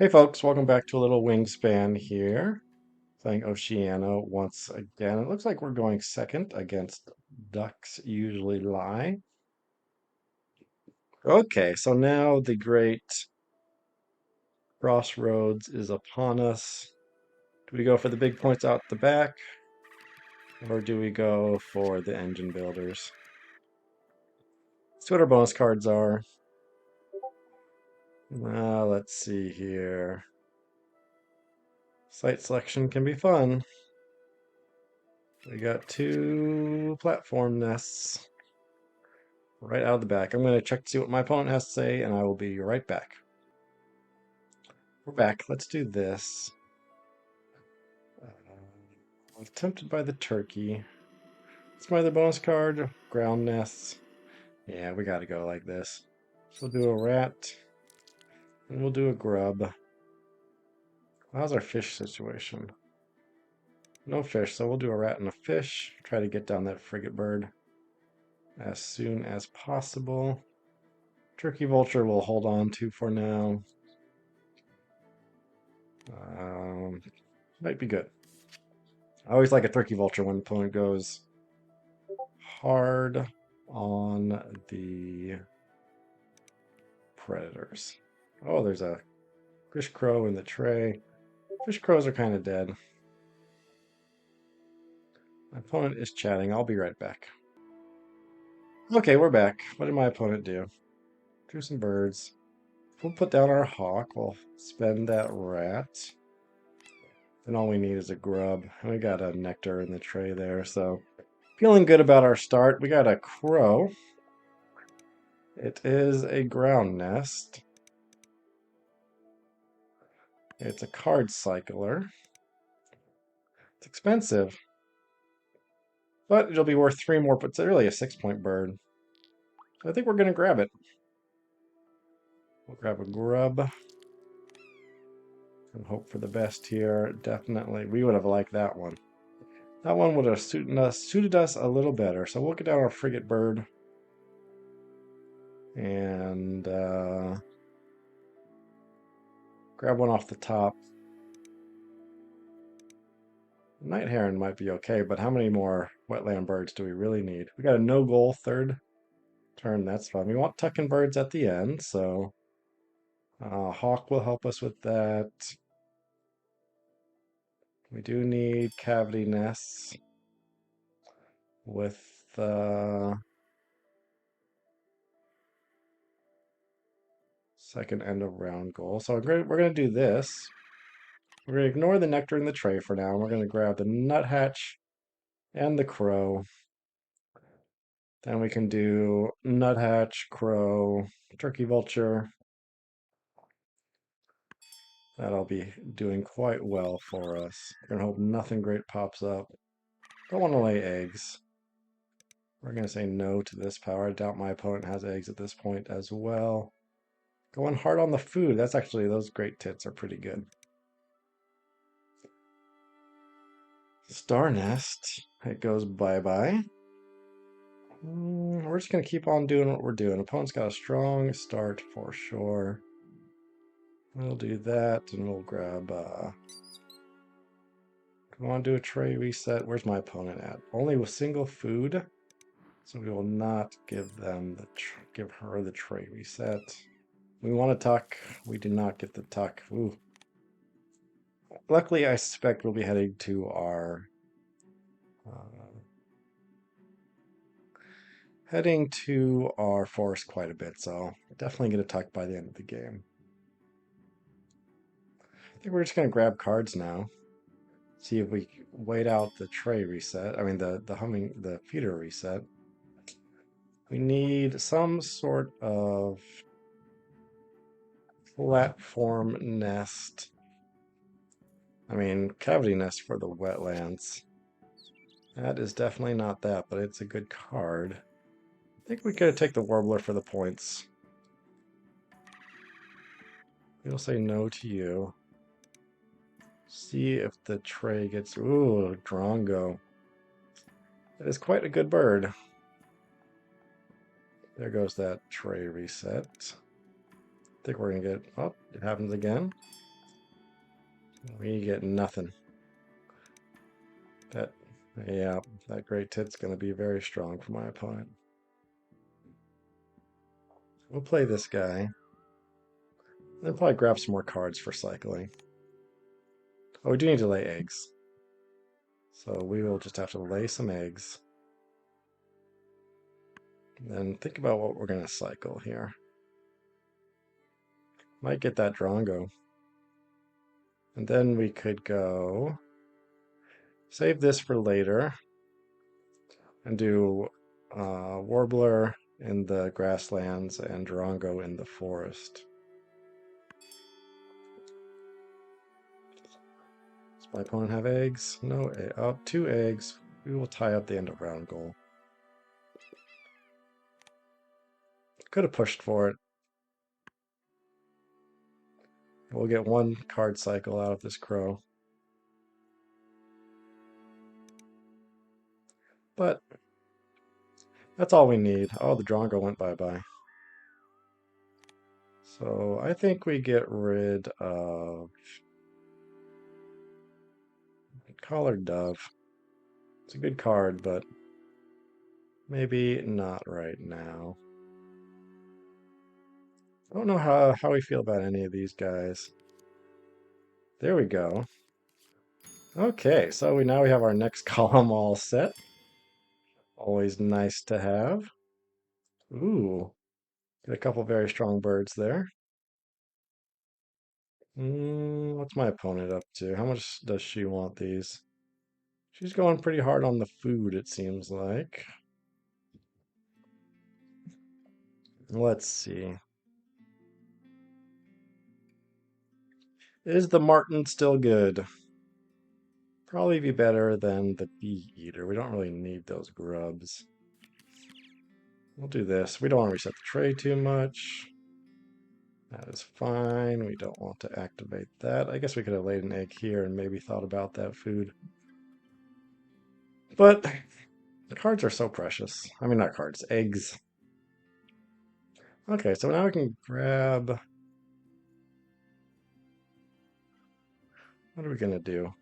Hey folks, welcome back to a little Wingspan here. Playing Oceania once again. It looks like we're going second against Ducks Usually Lie. Okay, so now the great crossroads is upon us. Do we go for the big points out the back, or do we go for the engine builders? That's what our bonus cards are. Let's see here. Site selection can be fun. We got two platform nests right out of the back. I'm going to check to see what my opponent has to say, and I will be right back. We're back. Let's do this. I'm tempted by the turkey. It's my other bonus card. Ground nests. Yeah, we got to go like this. So we'll do a rat, and we'll do a grub. How's our fish situation? No fish, so we'll do a rat and a fish. Try to get down that frigate bird as soon as possible. Turkey vulture we'll hold on to for now. Might be good. I always like a turkey vulture when the opponent goes hard on the predators. Oh, there's a fish crow in the tray. Fish crows are kind of dead. My opponent is chatting. I'll be right back. Okay, we're back. What did my opponent do? Drew some birds. We'll put down our hawk. We'll spend that rat. And all we need is a grub. And we got a nectar in the tray there, so feeling good about our start. We got a crow. It is a ground nest. It's a card cycler. It's expensive, but it'll be worth 3 more, but it's really a 6-point bird. So I think we're going to grab it. We'll grab a grub and hope for the best here. Definitely. We would have liked that one. That one would have suited us a little better. So we'll get down our frigate bird and grab one off the top. Night heron might be okay, but how many more wetland birds do we really need? We got a no goal third turn. That's fine. We want tucking birds at the end, so hawk will help us with that. We do need cavity nests with second end of round goal. So we're going to do this. We're going to ignore the nectar in the tray for now. We're going to grab the nuthatch and the crow. Then we can do nuthatch, crow, turkey vulture. That'll be doing quite well for us. We're going to hope nothing great pops up. Don't want to lay eggs. We're going to say no to this power. I doubt my opponent has eggs at this point as well. Going hard on the food. That's actually, those great tits are pretty good. Star nest. It goes bye-bye. We're just going to keep on doing what we're doing. Opponent's got a strong start for sure. We'll do that, and we'll grab... do we want to do a tray reset? Where's my opponent at? Only with single food. So we will not give them give her the tray reset. We want to tuck. We did not get the tuck. Ooh. Luckily, I suspect we'll be heading to our forest quite a bit, so definitely get a tuck by the end of the game. I think we're just gonna grab cards now. See if we wait out the tray reset. I mean the feeder reset. We need some sort of platform nest. I mean, cavity nest for the wetlands. That is definitely not that, but it's a good card. I think we could take the warbler for the points. We'll say no to you. See if the tray gets... Ooh, drongo. That is quite a good bird. There goes that tray reset. I think we're going to get... Oh, it happens again. We get nothing. That, yeah, that great tit's going to be very strong for my opponent. We'll play this guy. Then probably grab some more cards for cycling. Oh, we do need to lay eggs. So we will just have to lay some eggs. Then think about what we're going to cycle here. Might get that Drongo. And then we could go save this for later and do Warbler in the grasslands and Drongo in the forest. Does my opponent have eggs? No, oh, 2 eggs. We will tie up the end of round goal. Could have pushed for it. We'll get 1 card cycle out of this crow. But that's all we need. Oh, the Drongo went bye-bye. So I think we get rid of Collared Dove. It's a good card, but maybe not right now. I don't know how we feel about any of these guys. There we go. Okay, so now we have our next column all set. Always nice to have. Ooh, get a couple very strong birds there. What's my opponent up to? How much does she want these? She's going pretty hard on the food, it seems like. Let's see. Is the marten still good? Probably be better than the bee eater. We don't really need those grubs. We'll do this. We don't want to reset the tray too much. That is fine. We don't want to activate that. I guess we could have laid an egg here and maybe thought about that food. But the cards are so precious. I mean, not cards, eggs. Okay, so now we can grab... What are we going to do?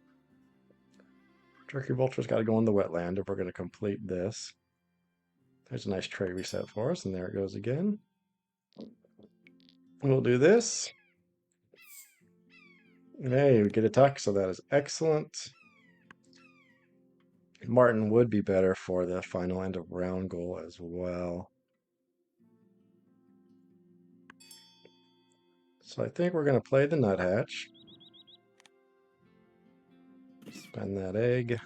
Turkey Vulture's got to go in the wetland if we're going to complete this. There's a nice tray reset for us, and there it goes again. We'll do this. Hey, we get a tuck, so that is excellent. Marten would be better for the final end of round goal as well. So I think we're going to play the nuthatch. Spend that egg.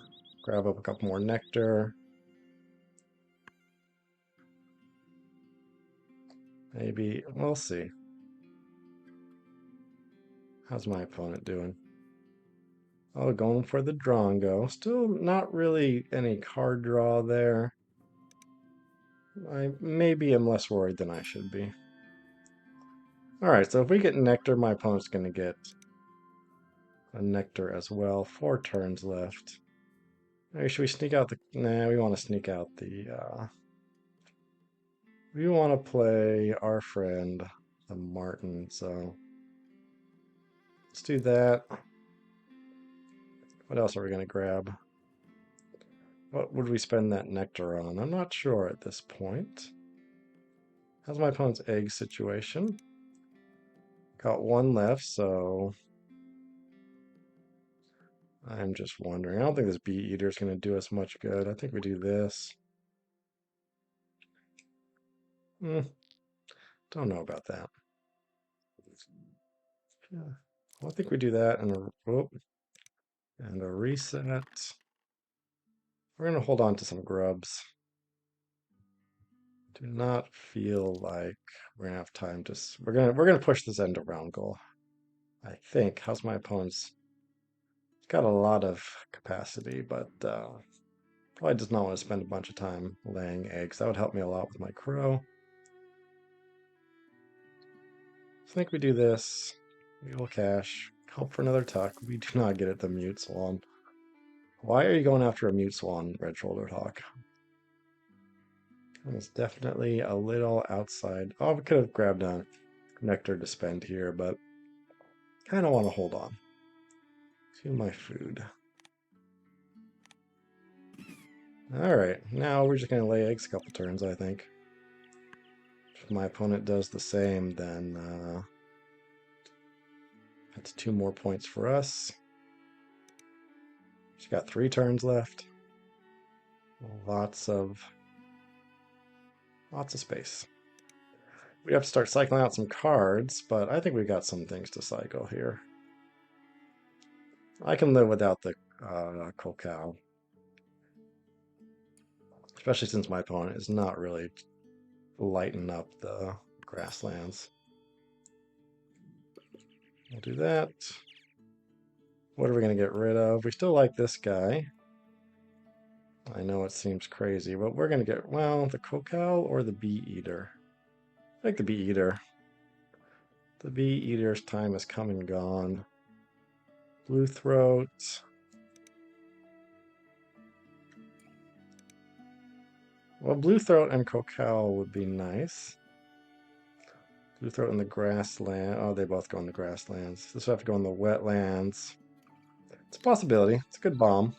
Grab up a couple more nectar. Maybe, we'll see. How's my opponent doing? Oh, going for the Drongo. Still not really any card draw there. I maybe am less worried than I should be. Alright, so if we get nectar, my opponent's going to get a nectar as well. 4 turns left. Maybe should we sneak out the... Nah, we want to sneak out the... We want to play our friend, the marten, so... Let's do that. What else are we going to grab? What would we spend that nectar on? I'm not sure at this point. How's my opponent's egg situation? Got 1 left, so... I'm just wondering. I don't think this bee eater is going to do us much good. I think we do this. Don't know about that. Yeah. Well, I think we do that and a reset. We're going to hold on to some grubs. Do not feel like we're going to have time to... We're going to push this end of round goal. I think. How's my opponent's? Got a lot of capacity, but probably does not want to spend a bunch of time laying eggs. That would help me a lot with my crow. I think we do this. We will cash. Hope for another tuck. We do not get it, the mute swan. Why are you going after a mute swan, red-shouldered hawk? It's definitely a little outside. Oh, we could have grabbed a nectar to spend here, but kind of want to hold on. to my food. Alright, now we're just going to lay eggs a couple turns, I think. If my opponent does the same, then that's 2 more points for us. She's got 3 turns left. Lots of space. We have to start cycling out some cards, but I think we got some things to cycle here. I can live without the cow. Especially since my opponent is not really lighting up the grasslands. We'll do that. What are we going to get rid of? We still like this guy. I know it seems crazy, but we're going to get, well, the cow or the bee eater. I like the bee eater. The bee eater's time has come and gone. Blue throat. Well, blue throat and cow would be nice. Blue throat in the grassland. Oh, they both go in the grasslands. This will have to go in the wetlands. It's a possibility. It's a good bomb.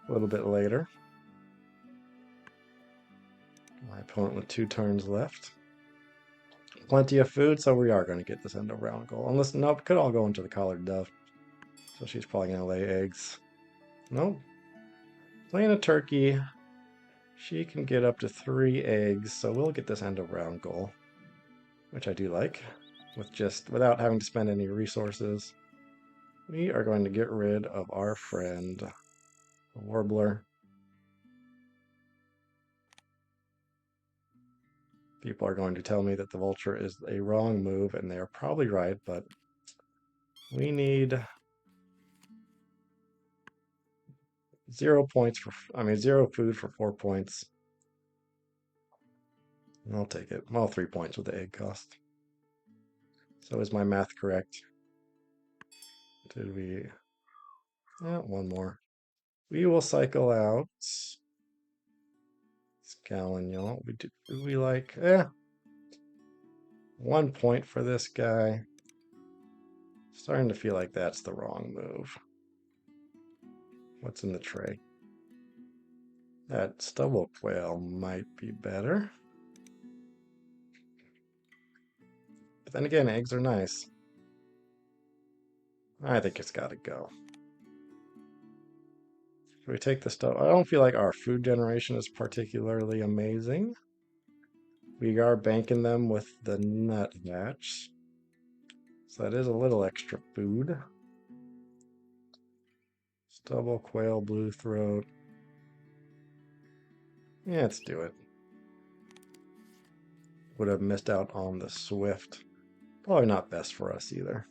A little bit later. My opponent with 2 turns left. Plenty of food, so we are going to get this end of round goal. Unless, nope, could all go into the collared dove. So she's probably going to lay eggs. Nope. Playing a turkey. She can get up to 3 eggs, so we'll get this end of round goal. Which I do like. Without having to spend any resources. We are going to get rid of our friend, the warbler. People are going to tell me that the vulture is a wrong move, and they are probably right, but we need 0 food for 4 points. I'll take it. Well, 3 points with the egg cost. So is my math correct? Did we... one more. We will cycle out Scallignon. We like... 1 point for this guy. Starting to feel like that's the wrong move. What's in the tray? That stubble quail might be better. But then again, eggs are nice. I think it's got to go. Should we take the stuff? I don't feel like our food generation is particularly amazing. We are banking them with the nut hatch. So that is a little extra food. Stubble, quail, blue throat. Yeah, let's do it. Would have missed out on the swift. Probably not best for us either.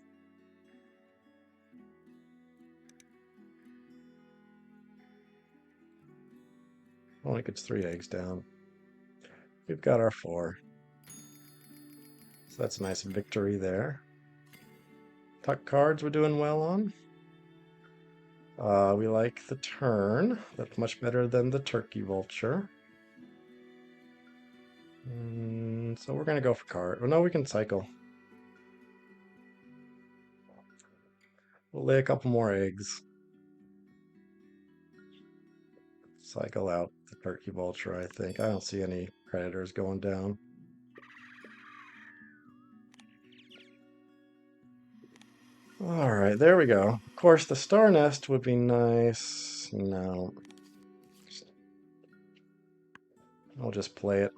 Only gets 3 eggs down. We've got our 4. So that's a nice victory there. Tuck cards we're doing well on. We like the turn. That's much better than the turkey vulture. So we're going to go for card. Well, no, we can cycle. We'll lay a couple more eggs. Cycle out the turkey vulture, I think. I don't see any predators going down. Alright, there we go. Of course, the star nest would be nice. No. I'll just play it.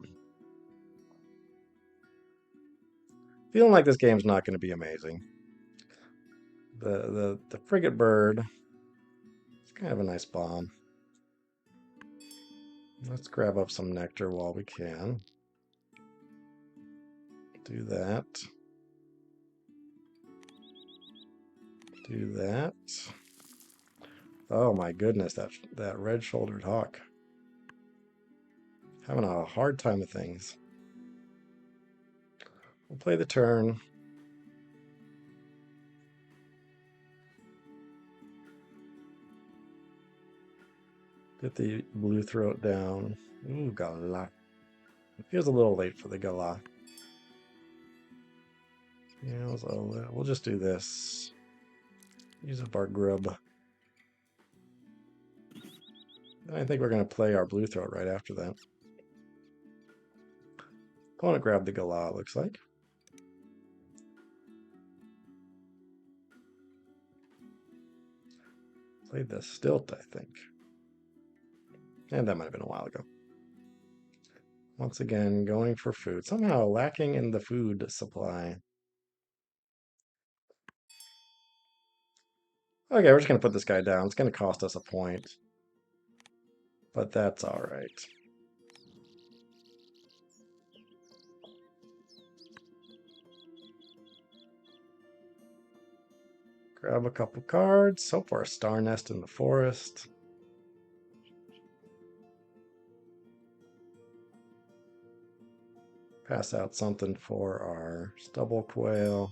Feeling like this game's not going to be amazing. The frigate bird. It's kind of a nice bomb. Let's grab up some nectar while we can. Do that. Do that. Oh my goodness, that red-shouldered hawk. Having a hard time with things. We'll play the turn. Get the blue throat down. Ooh, gala. It feels a little late for the gala. Yeah, we'll just do this. Use up our grub. I think we're going to play our blue throat right after that. Opponent grabbed the Galah, looks like. Played the Stilt, I think. And that might have been a while ago. Once again, going for food. Somehow lacking in the food supply. Okay, we're just going to put this guy down. It's going to cost us a point. But that's all right. Grab a couple cards. Hope for a star nest in the forest. Pass out something for our stubble quail.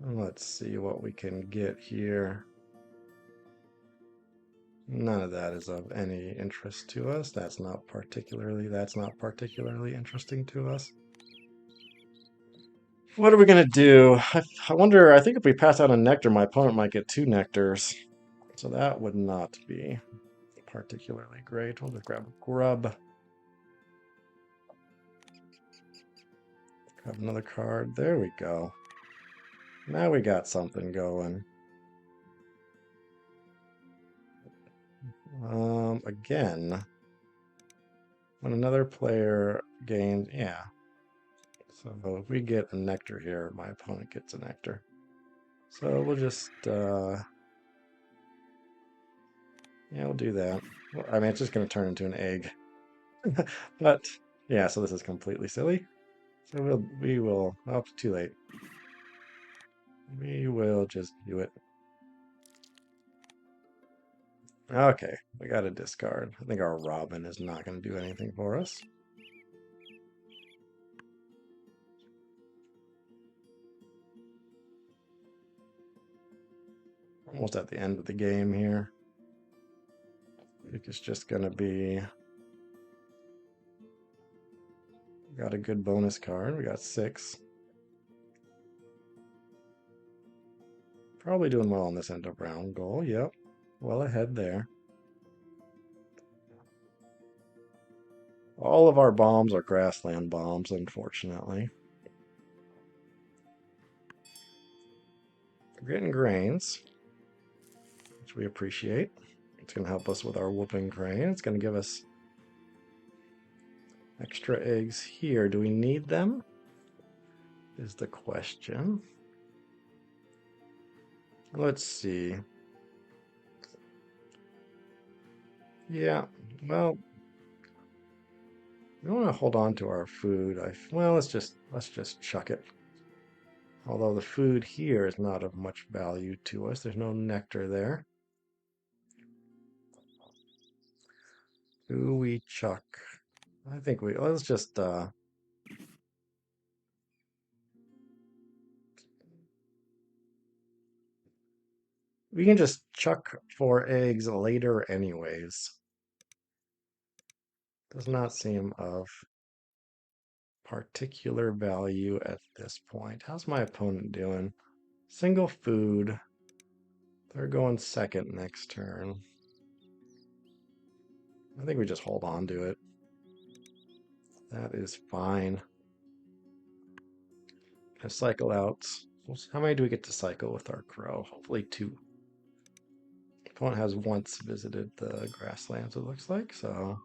And let's see what we can get here. None of that is of any interest to us. That's not particularly interesting to us. What are we going to do? I wonder, I think if we pass out a nectar, my opponent might get 2 nectars. So that would not be particularly great. We'll just grab a grub. Grab another card. There we go. Now we got something going. Again, when another player gains, yeah. So if we get a nectar here, my opponent gets a nectar. So we'll just, yeah, we'll do that. I mean, it's just going to turn into an egg. But, yeah, so this is completely silly. So we will, oh, too late. We will just do it. Okay, we got a discard. I think our Robin is not going to do anything for us. Almost at the end of the game here. I think it's just going to be... Got a good bonus card. We got 6. Probably doing well on this end of round goal. Yep. Well ahead there. All of our bombs are grassland bombs, unfortunately. We're getting grains, which we appreciate. It's going to help us with our whooping crane. It's going to give us extra eggs here. Do we need them? Is the question. Let's see. Yeah, well, we want to hold on to our food. Well, let's just chuck it. Although the food here is not of much value to us. There's no nectar there. Do we chuck? I think let's just we can just chuck 4 eggs later anyways. Does not seem of particular value at this point. How's my opponent doing? Single food. They're going second next turn. I think we just hold on to it. That is fine. I cycle out. How many do we get to cycle with our crow? Hopefully 2. Opponent has once visited the grasslands, it looks like, so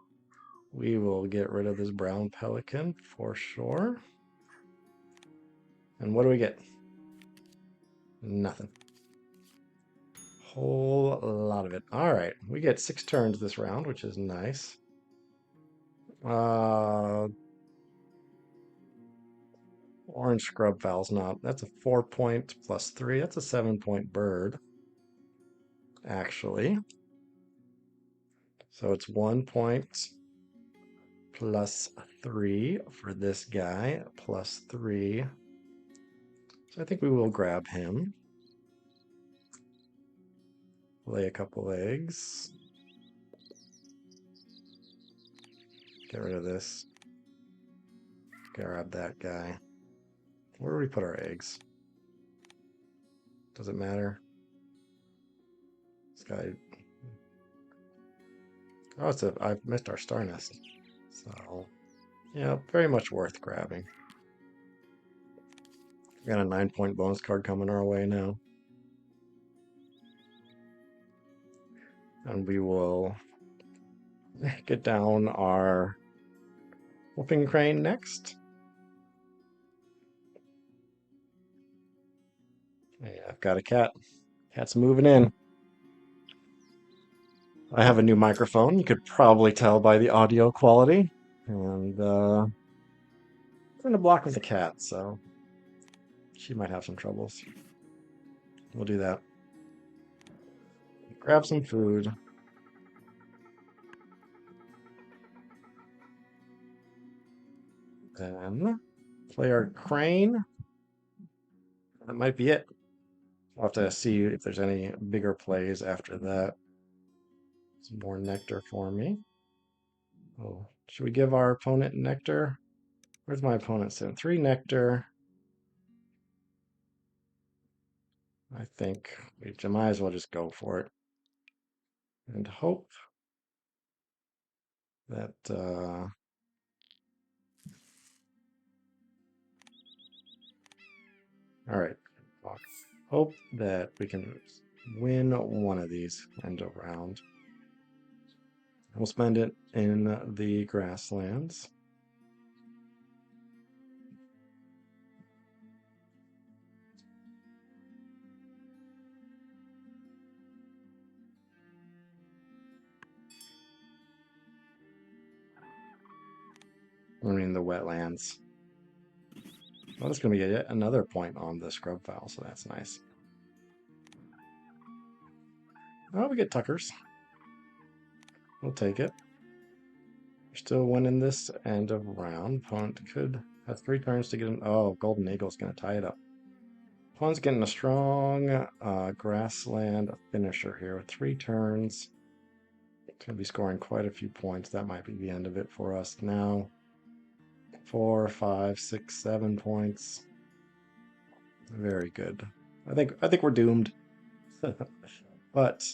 we will get rid of this brown pelican for sure. And what do we get? Nothing. Whole lot of it. All right, we get 6 turns this round, which is nice. Orange scrub fowl's not. That's a 4-point plus 3. That's a 7-point bird, actually. So it's 1 point plus 3 for this guy, plus 3. So I think we will grab him. Lay a couple eggs. Get rid of this. Grab that guy. Where do we put our eggs? Does it matter? This guy. Oh, I've missed our star nest. So, yeah, very much worth grabbing. We got a 9-point bonus card coming our way now. And we will get down our whooping crane next. Yeah, I've got a cat. Cat's moving in. I have a new microphone. You could probably tell by the audio quality. And I'm in a block with the cat, so she might have some troubles. We'll do that. Grab some food. Then play our crane. That might be it. We'll have to see if there's any bigger plays after that. Some more nectar for me. Oh, should we give our opponent nectar? Where's my opponent sitting? 3 nectar. I think we might as well just go for it. And hope that all right. Hope that we can win one of these end of round. We'll spend it in the grasslands. I mean the wetlands. Well, that's going to be yet another point on the scrub file, so that's nice. Oh, we get Tuckers. We'll take it. We're still winning this end of round. Opponent could have 3 turns to get an... Oh, Golden Eagle's going to tie it up. Opponent's getting a strong grassland finisher here with 3 turns. Going to be scoring quite a few points. That might be the end of it for us now. 4, 5, 6, 7 points. Very good. I think we're doomed. But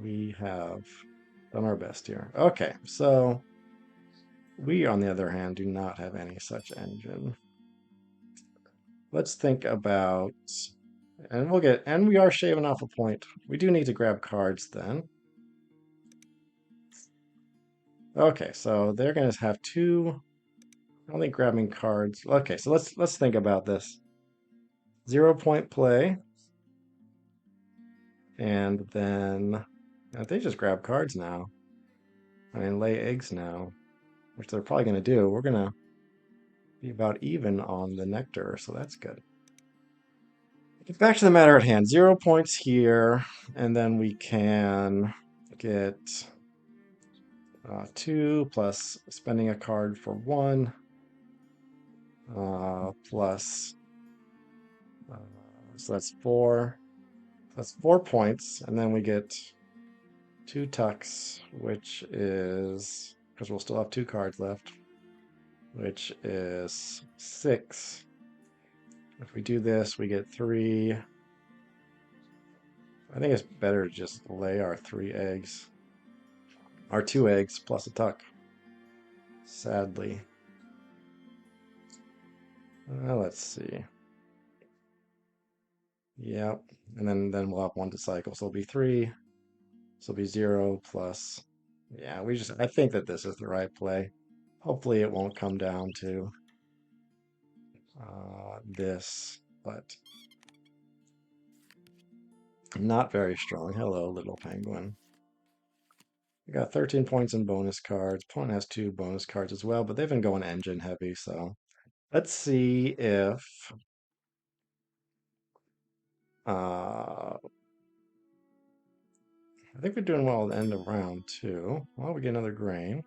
we have done our best here. Okay, so we, on the other hand, do not have any such engine. Let's think about, and we are shaving off a point. We do need to grab cards then. Okay, so they're gonna have 2, only grabbing cards. Okay, so let's think about this. 0-point play. And then if they just grab cards now, I mean, lay eggs now, which they're probably going to do, we're going to be about even on the nectar, so that's good. Get back to the matter at hand. 0 points here, and then we can get 2 plus spending a card for 1, plus, so that's 4. That's 4 points, and then we get 2 tucks, which is, because we'll still have 2 cards left, which is 6. If we do this, we get 3. I think it's better to just lay our 3 eggs. Our 2 eggs plus a tuck. Sadly. Let's see. Yep. And then we'll have 1 to cycle. So it'll be 3. So it'll be 0 plus. Yeah, I think that this is the right play. Hopefully it won't come down to this, but not very strong. Hello, little penguin. We got 13 points in bonus cards. Opponent has 2 bonus cards as well, but they've been going engine heavy, so let's see if I think we're doing well at the end of round 2. Well, we get another grain.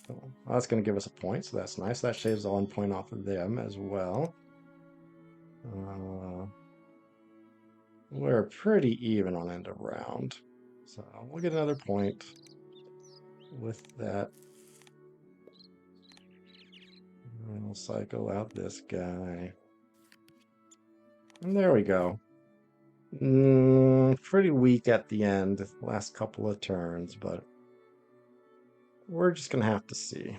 So, well, that's going to give us a point, so that's nice. That shaves 1 point off of them as well. We're pretty even on end of round, so we'll get another point with that. And we'll cycle out this guy. And there we go. Pretty weak at the end, the last couple of turns, but we're just gonna have to see.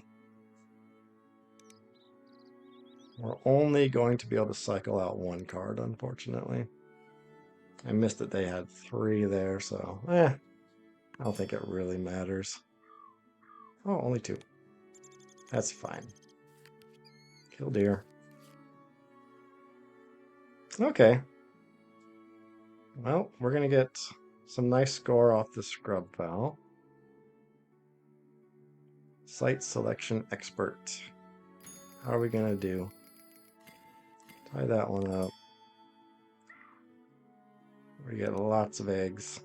We're only going to be able to cycle out one card, unfortunately. I missed that they had three there, so I don't think it really matters. Oh, only two. That's fine. Kill deer. Okay. Well, we're gonna get some nice score off the scrub pal. Site selection expert. How are we gonna do? Tie that one up. We get lots of eggs.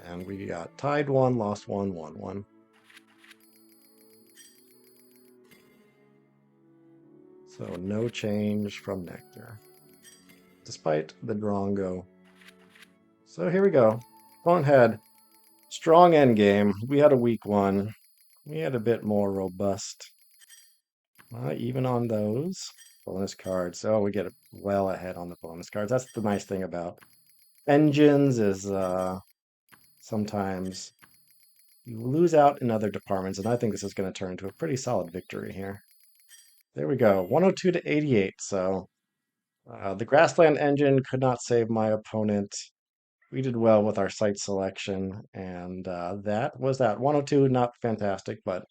And we got tied one, lost one, won one. So no change from Nectar, despite the Drongo. So here we go. Opponent had strong end game. We had a weak one. We had a bit more robust. Even on those bonus cards. Oh, we get well ahead on the bonus cards. That's the nice thing about engines is sometimes you lose out in other departments, and I think this is going to turn into a pretty solid victory here. There we go, 102 to 88. So the grassland engine could not save my opponent. We did well with our site selection, and that was that. 102, not fantastic, but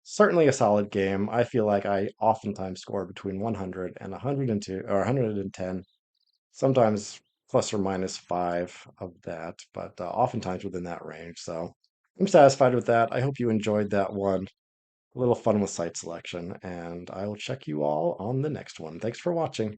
certainly a solid game. I feel like I oftentimes score between 100 and 102 or 110, sometimes plus or minus five of that, but oftentimes within that range. So I'm satisfied with that. I hope you enjoyed that one. A little fun with site selection, and I will check you all on the next one. Thanks for watching.